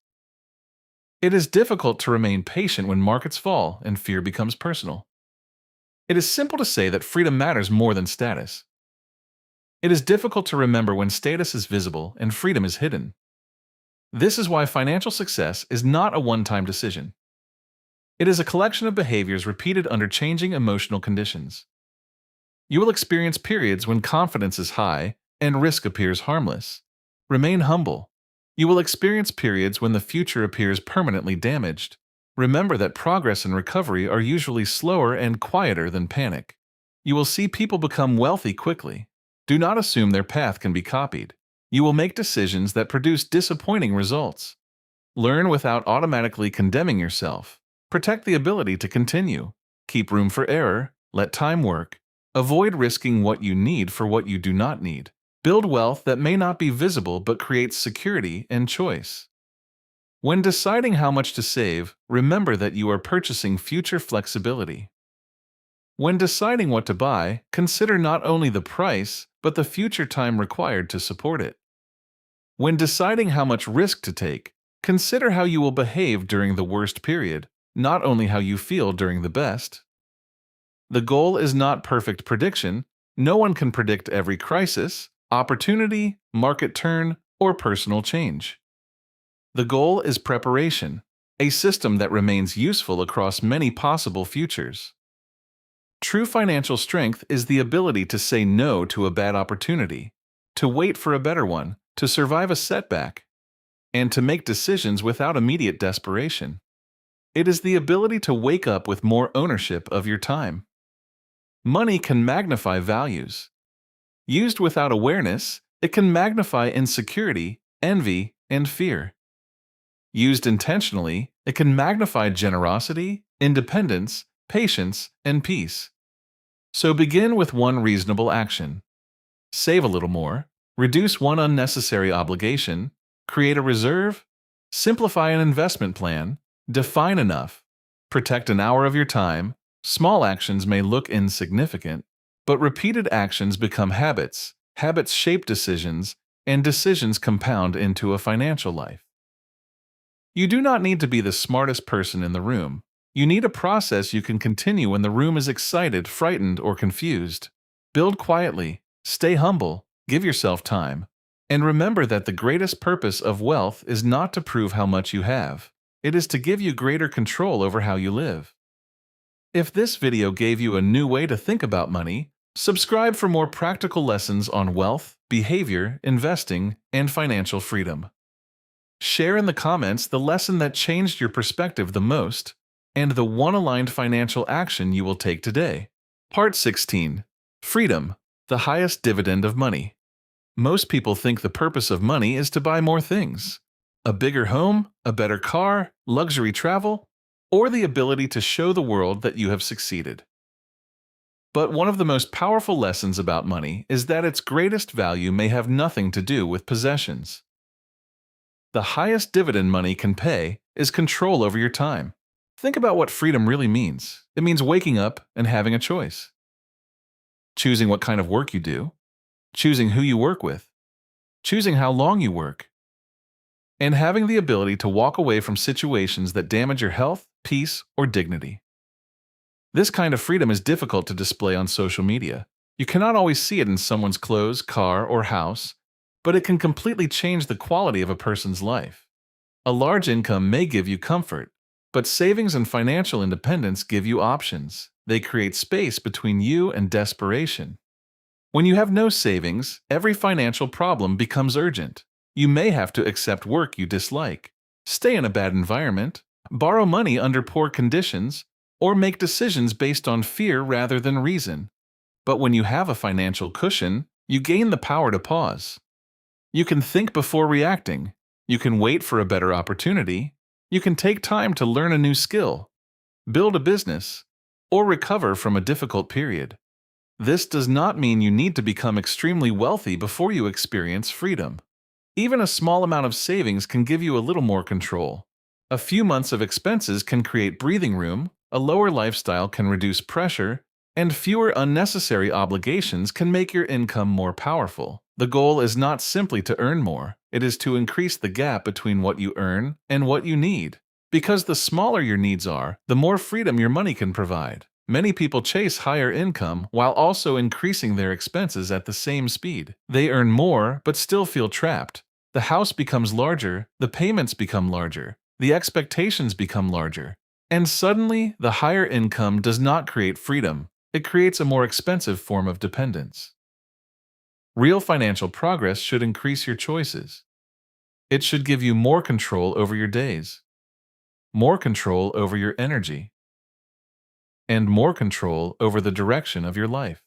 S1: It is difficult to remain patient when markets fall and fear becomes personal. It is simple to say that freedom matters more than status. It is difficult to remember when status is visible and freedom is hidden. This is why financial success is not a one-time decision. It is a collection of behaviors repeated under changing emotional conditions. You will experience periods when confidence is high and risk appears harmless. Remain humble. You will experience periods when the future appears permanently damaged. Remember that progress and recovery are usually slower and quieter than panic. You will see people become wealthy quickly. Do not assume their path can be copied. You will make decisions that produce disappointing results. Learn without automatically condemning yourself. Protect the ability to continue. Keep room for error. Let time work. Avoid risking what you need for what you do not need. Build wealth that may not be visible but creates security and choice. When deciding how much to save, remember that you are purchasing future flexibility. When deciding what to buy, consider not only the price, but the future time required to support it. When deciding how much risk to take, consider how you will behave during the worst period, not only how you feel during the best. The goal is not perfect prediction. No one can predict every crisis, opportunity, market turn, or personal change. The goal is preparation, a system that remains useful across many possible futures. True financial strength is the ability to say no to a bad opportunity, to wait for a better one, to survive a setback, and to make decisions without immediate desperation. It is the ability to wake up with more ownership of your time. Money can magnify values. Used without awareness, it can magnify insecurity, envy, and fear. Used intentionally, it can magnify generosity, independence, patience, and peace. So begin with one reasonable action. Save a little more, reduce one unnecessary obligation, create a reserve, simplify an investment plan, define enough, protect an hour of your time. Small actions may look insignificant, but repeated actions become habits, habits shape decisions, and decisions compound into a financial life. You do not need to be the smartest person in the room. You need a process you can continue when the room is excited, frightened, or confused. Build quietly, stay humble, give yourself time, and remember that the greatest purpose of wealth is not to prove how much you have. It is to give you greater control over how you live. If this video gave you a new way to think about money, subscribe for more practical lessons on wealth, behavior, investing, and financial freedom. Share in the comments the lesson that changed your perspective the most and the one aligned financial action you will take today. Part 16. Freedom, the highest dividend of money. Most people think the purpose of money is to buy more things. A bigger home, a better car, luxury travel, or the ability to show the world that you have succeeded. But one of the most powerful lessons about money is that its greatest value may have nothing to do with possessions. The highest dividend money can pay is control over your time. Think about what freedom really means. It means waking up and having a choice. Choosing what kind of work you do, choosing who you work with, choosing how long you work, and having the ability to walk away from situations that damage your health, peace, or dignity. This kind of freedom is difficult to display on social media. You cannot always see it in someone's clothes, car, or house, but it can completely change the quality of a person's life. A large income may give you comfort, but savings and financial independence give you options. They create space between you and desperation. When you have no savings, every financial problem becomes urgent. You may have to accept work you dislike, stay in a bad environment, borrow money under poor conditions, or make decisions based on fear rather than reason. But when you have a financial cushion, you gain the power to pause. You can think before reacting. You can wait for a better opportunity. You can take time to learn a new skill, build a business, or recover from a difficult period. This does not mean you need to become extremely wealthy before you experience freedom. Even a small amount of savings can give you a little more control. A few months of expenses can create breathing room, a lower lifestyle can reduce pressure, and fewer unnecessary obligations can make your income more powerful. The goal is not simply to earn more, it is to increase the gap between what you earn and what you need. Because the smaller your needs are, the more freedom your money can provide. Many people chase higher income while also increasing their expenses at the same speed. They earn more but still feel trapped. The house becomes larger, the payments become larger, the expectations become larger. And suddenly, the higher income does not create freedom. It creates a more expensive form of dependence. Real financial progress should increase your choices. It should give you more control over your days, more control over your energy, and more control over the direction of your life.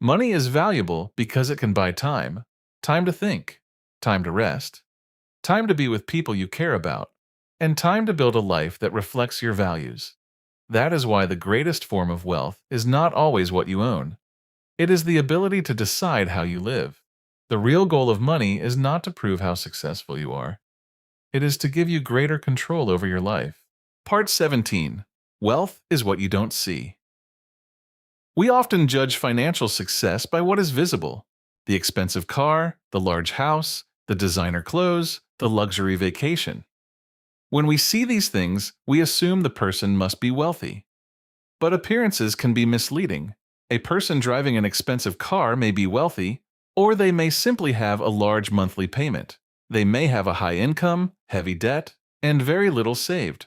S1: Money is valuable because it can buy time, time to think, time to rest, time to be with people you care about, and time to build a life that reflects your values. That is why the greatest form of wealth is not always what you own. It is the ability to decide how you live. The real goal of money is not to prove how successful you are. It is to give you greater control over your life. Part 17. Wealth is what you don't see. We often judge financial success by what is visible: the expensive car, the large house, the designer clothes, the luxury vacation. When we see these things, we assume the person must be wealthy. But appearances can be misleading. A person driving an expensive car may be wealthy, or they may simply have a large monthly payment. They may have a high income, heavy debt, and very little saved.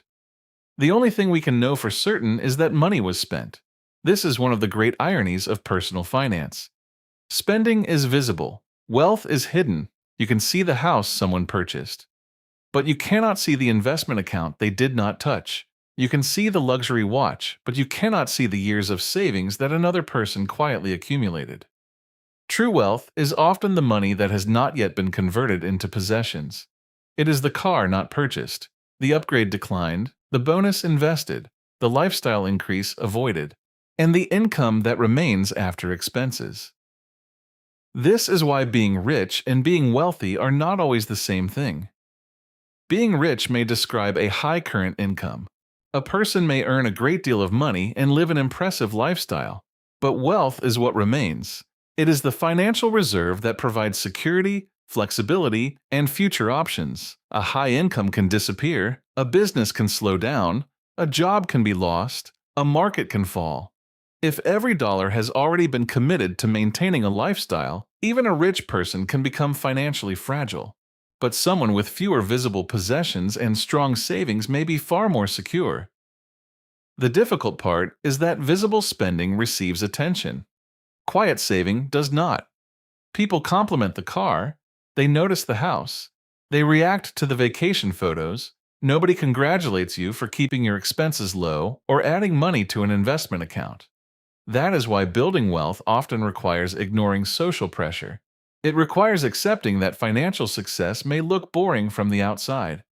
S1: The only thing we can know for certain is that money was spent. This is one of the great ironies of personal finance. Spending is visible. Wealth is hidden. You can see the house someone purchased, but you cannot see the investment account they did not touch. You can see the luxury watch, but you cannot see the years of savings that another person quietly accumulated. True wealth is often the money that has not yet been converted into possessions. It is the car not purchased, the upgrade declined, the bonus invested, the lifestyle increase avoided, and the income that remains after expenses. This is why being rich and being wealthy are not always the same thing. Being rich may describe a high current income. A person may earn a great deal of money and live an impressive lifestyle, but wealth is what remains. It is the financial reserve that provides security, flexibility, and future options. A high income can disappear, a business can slow down, a job can be lost, a market can fall. If every dollar has already been committed to maintaining a lifestyle, even a rich person can become financially fragile. But someone with fewer visible possessions and strong savings may be far more secure. The difficult part is that visible spending receives attention. Quiet saving does not. People compliment the car, they notice the house, they react to the vacation photos. Nobody congratulates you for keeping your expenses low or adding money to an investment account. That is why building wealth often requires ignoring social pressure. It requires accepting that financial success may look boring from the outside.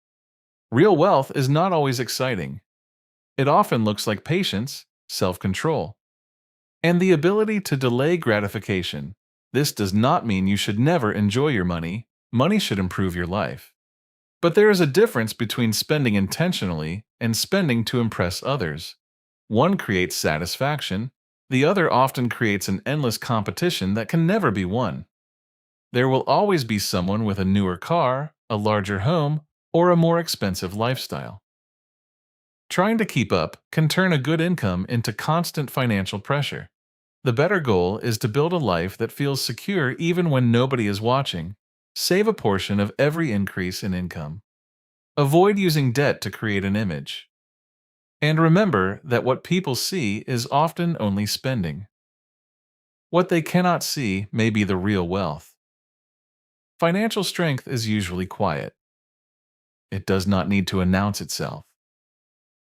S1: Real wealth is not always exciting. It often looks like patience, self-control, and the ability to delay gratification. This does not mean you should never enjoy your money. Money should improve your life. But there is a difference between spending intentionally and spending to impress others. One creates satisfaction, the other often creates an endless competition that can never be won. There will always be someone with a newer car, a larger home, or a more expensive lifestyle. Trying to keep up can turn a good income into constant financial pressure. The better goal is to build a life that feels secure even when nobody is watching. Save a portion of every increase in income. Avoid using debt to create an image. And remember that what people see is often only spending. What they cannot see may be the real wealth. Financial strength is usually quiet. It does not need to announce itself.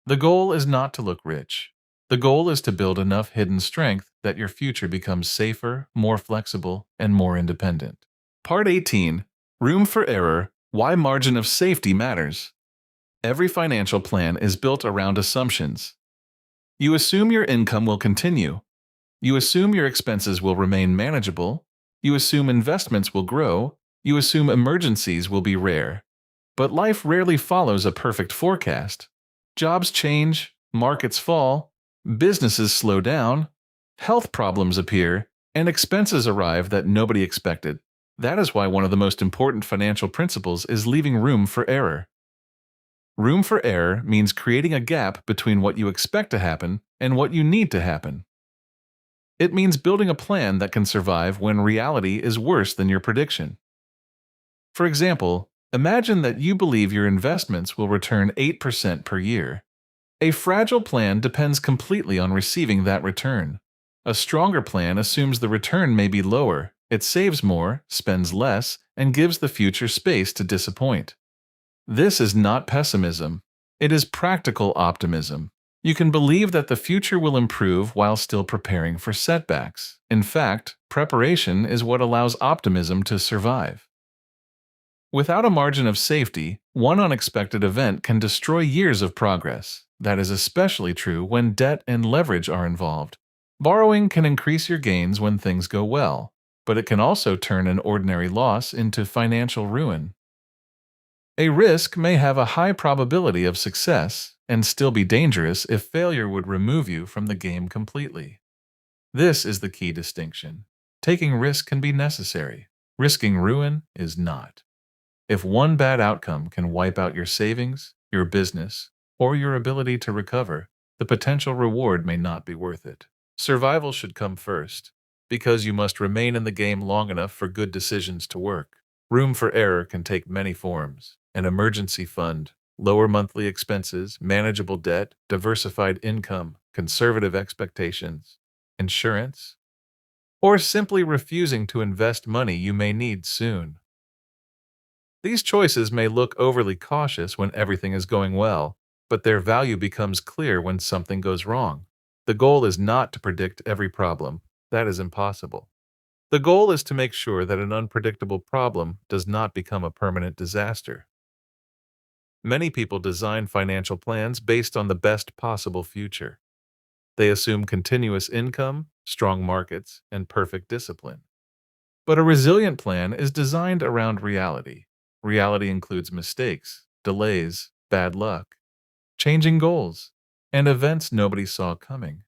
S1: The goal is not to look rich. The goal is to build enough hidden strength that your future becomes safer, more flexible, and more independent. Part 18. Room for Error. Why Margin of Safety Matters. Every financial plan is built around assumptions. You assume your income will continue. You assume your expenses will remain manageable. You assume investments will grow. You assume emergencies will be rare. But life rarely follows a perfect forecast. Jobs change, markets fall, businesses slow down, health problems appear, and expenses arrive that nobody expected. That is why one of the most important financial principles is leaving room for error. Room for error means creating a gap between what you expect to happen and what you need to happen. It means building a plan that can survive when reality is worse than your prediction. For example, imagine that you believe your investments will return 8% per year. A fragile plan depends completely on receiving that return. A stronger plan assumes the return may be lower, it saves more, spends less, and gives the future space to disappoint. This is not pessimism. It is practical optimism. You can believe that the future will improve while still preparing for setbacks. In fact, preparation is what allows optimism to survive. Without a margin of safety, one unexpected event can destroy years of progress. That is especially true when debt and leverage are involved. Borrowing can increase your gains when things go well, but it can also turn an ordinary loss into financial ruin. A risk may have a high probability of success and still be dangerous if failure would remove you from the game completely. This is the key distinction. Taking risk can be necessary. Risking ruin is not. If one bad outcome can wipe out your savings, your business, or your ability to recover, the potential reward may not be worth it. Survival should come first, because you must remain in the game long enough for good decisions to work. Room for error can take many forms: an emergency fund, lower monthly expenses, manageable debt, diversified income, conservative expectations, insurance, or simply refusing to invest money you may need soon. These choices may look overly cautious when everything is going well, but their value becomes clear when something goes wrong. The goal is not to predict every problem. That is impossible. The goal is to make sure that an unpredictable problem does not become a permanent disaster. Many people design financial plans based on the best possible future. They assume continuous income, strong markets, and perfect discipline. But a resilient plan is designed around reality. Reality includes mistakes, delays, bad luck, changing goals, and events nobody saw coming.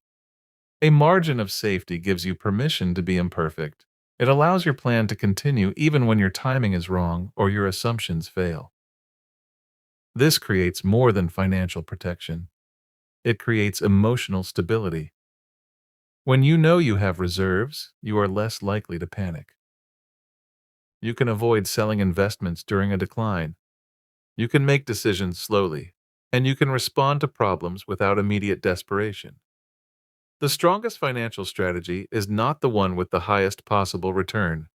S1: A margin of safety gives you permission to be imperfect. It allows your plan to continue even when your timing is wrong or your assumptions fail. This creates more than financial protection. It creates emotional stability. When you know you have reserves, you are less likely to panic. You can avoid selling investments during a decline. You can make decisions slowly, and you can respond to problems without immediate desperation. The strongest financial strategy is not the one with the highest possible return.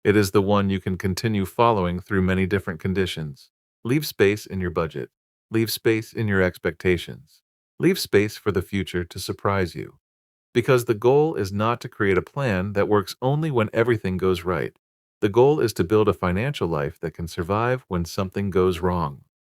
S1: It is the one you can continue following through many different conditions. Leave space in your budget. Leave space in your expectations. Leave space for the future to surprise you. Because the goal is not to create a plan that works only when everything goes right. The goal is to build a financial life that can survive when something goes wrong.